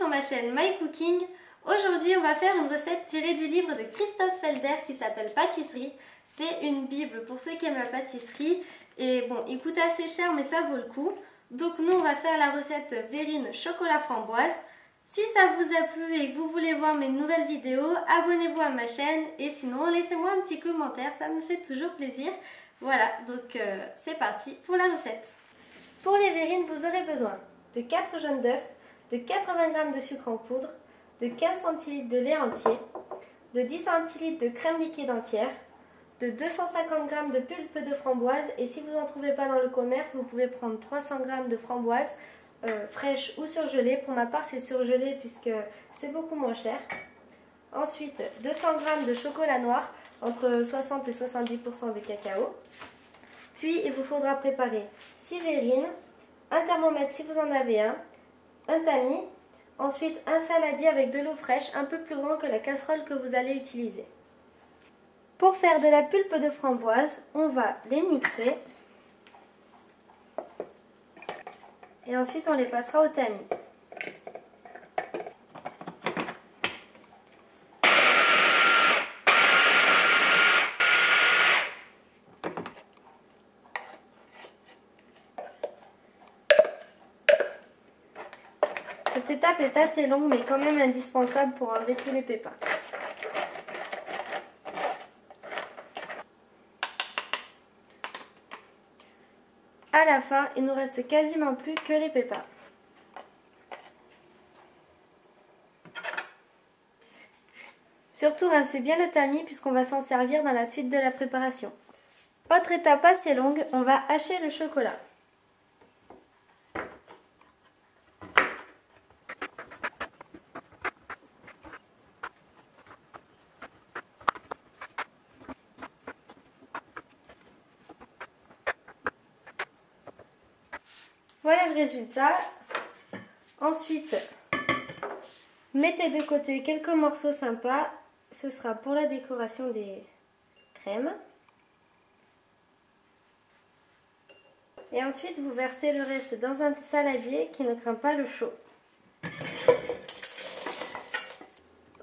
sur ma chaîne My Cooking. Aujourd'hui on va faire une recette tirée du livre de Christophe Felder qui s'appelle Pâtisserie. C'est une bible pour ceux qui aiment la pâtisserie et bon, il coûte assez cher mais ça vaut le coup. Donc nous on va faire la recette verrine chocolat framboise. Si ça vous a plu et que vous voulez voir mes nouvelles vidéos, abonnez-vous à ma chaîne et sinon laissez-moi un petit commentaire, ça me fait toujours plaisir. Voilà, donc c'est parti pour la recette. Pour les verrines, vous aurez besoin de 4 jaunes d'œufs, de 80 g de sucre en poudre, de 15 cl de lait entier, de 10 cl de crème liquide entière, de 250 g de pulpe de framboise et si vous n'en trouvez pas dans le commerce, vous pouvez prendre 300 g de framboise fraîche ou surgelée. Pour ma part, c'est surgelé puisque c'est beaucoup moins cher. Ensuite, 200 g de chocolat noir, entre 60 et 70% de cacao. Puis, il vous faudra préparer 6 verrines, un thermomètre si vous en avez un tamis, ensuite un saladier avec de l'eau fraîche, un peu plus grand que la casserole que vous allez utiliser. Pour faire de la pulpe de framboise, on va les mixer et ensuite on les passera au tamis. Cette étape est assez longue mais quand même indispensable pour enlever tous les pépins. À la fin, il nous reste quasiment plus que les pépins. Surtout rincez bien le tamis puisqu'on va s'en servir dans la suite de la préparation. Autre étape assez longue, on va hacher le chocolat. Voilà le résultat. Ensuite, mettez de côté quelques morceaux sympas. Ce sera pour la décoration des crèmes. Et ensuite, vous versez le reste dans un saladier qui ne craint pas le chaud.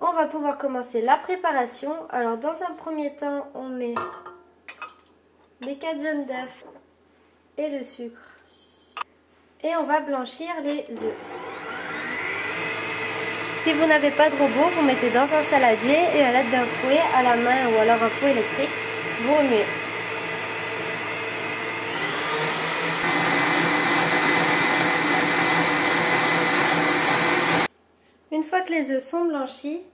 On va pouvoir commencer la préparation. Alors, dans un premier temps, on met les 4 jaunes d'œufs et le sucre. Et on va blanchir les œufs. Si vous n'avez pas de robot, vous mettez dans un saladier et à l'aide d'un fouet à la main ou alors un fouet électrique, vous remuez. Une fois que les œufs sont blanchis,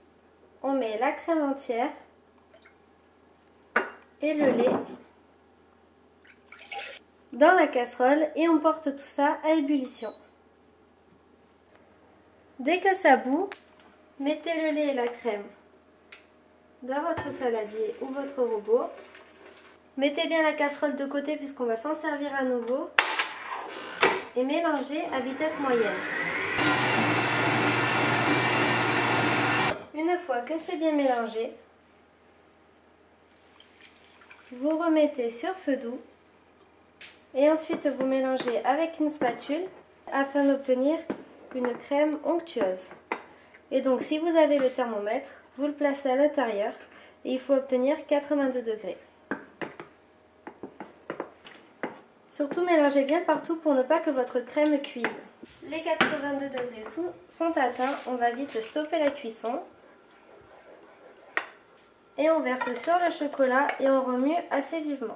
on met la crème entière et le lait dans la casserole et on porte tout ça à ébullition. Dès que ça bout, mettez le lait et la crème dans votre saladier ou votre robot. Mettez bien la casserole de côté puisqu'on va s'en servir à nouveau et mélangez à vitesse moyenne. Une fois que c'est bien mélangé, vous remettez sur feu doux et ensuite vous mélangez avec une spatule afin d'obtenir une crème onctueuse. Et donc si vous avez le thermomètre, vous le placez à l'intérieur et il faut obtenir 82 degrés. Surtout mélangez bien partout pour ne pas que votre crème cuise. Les 82 degrés sont atteints, on va vite stopper la cuisson. Et on verse sur le chocolat et on remue assez vivement.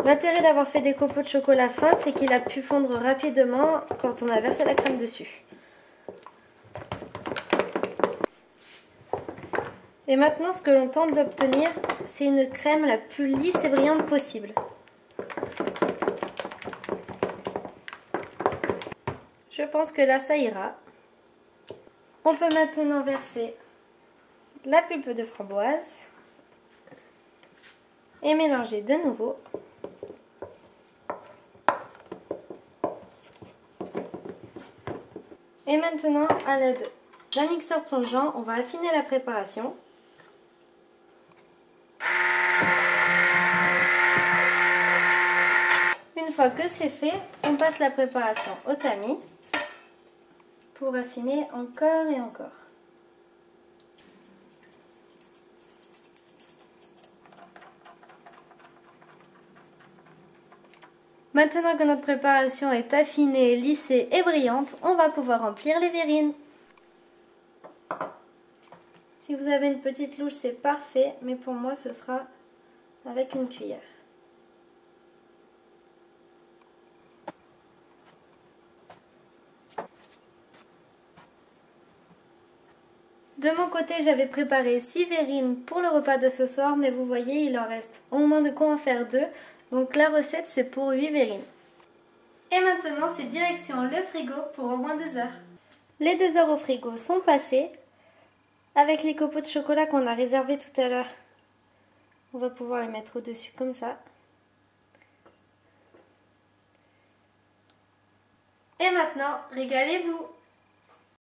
L'intérêt d'avoir fait des copeaux de chocolat fin, c'est qu'il a pu fondre rapidement quand on a versé la crème dessus. Et maintenant, ce que l'on tente d'obtenir, c'est une crème la plus lisse et brillante possible. Je pense que là, ça ira. On peut maintenant verser la pulpe de framboise et mélanger de nouveau. Et maintenant, à l'aide d'un mixeur plongeant, on va affiner la préparation. Une fois que c'est fait, on passe la préparation au tamis pour affiner encore et encore. Maintenant que notre préparation est affinée, lissée et brillante, on va pouvoir remplir les verrines. Si vous avez une petite louche, c'est parfait, mais pour moi, ce sera avec une cuillère. De mon côté, j'avais préparé 6 verrines pour le repas de ce soir, mais vous voyez, il en reste au moins de quoi en faire 2. Donc la recette, c'est pour 8 verrines. Et maintenant, c'est direction le frigo pour au moins 2 heures. Les 2 heures au frigo sont passées. Avec les copeaux de chocolat qu'on a réservés tout à l'heure, on va pouvoir les mettre au-dessus comme ça. Et maintenant, régalez-vous!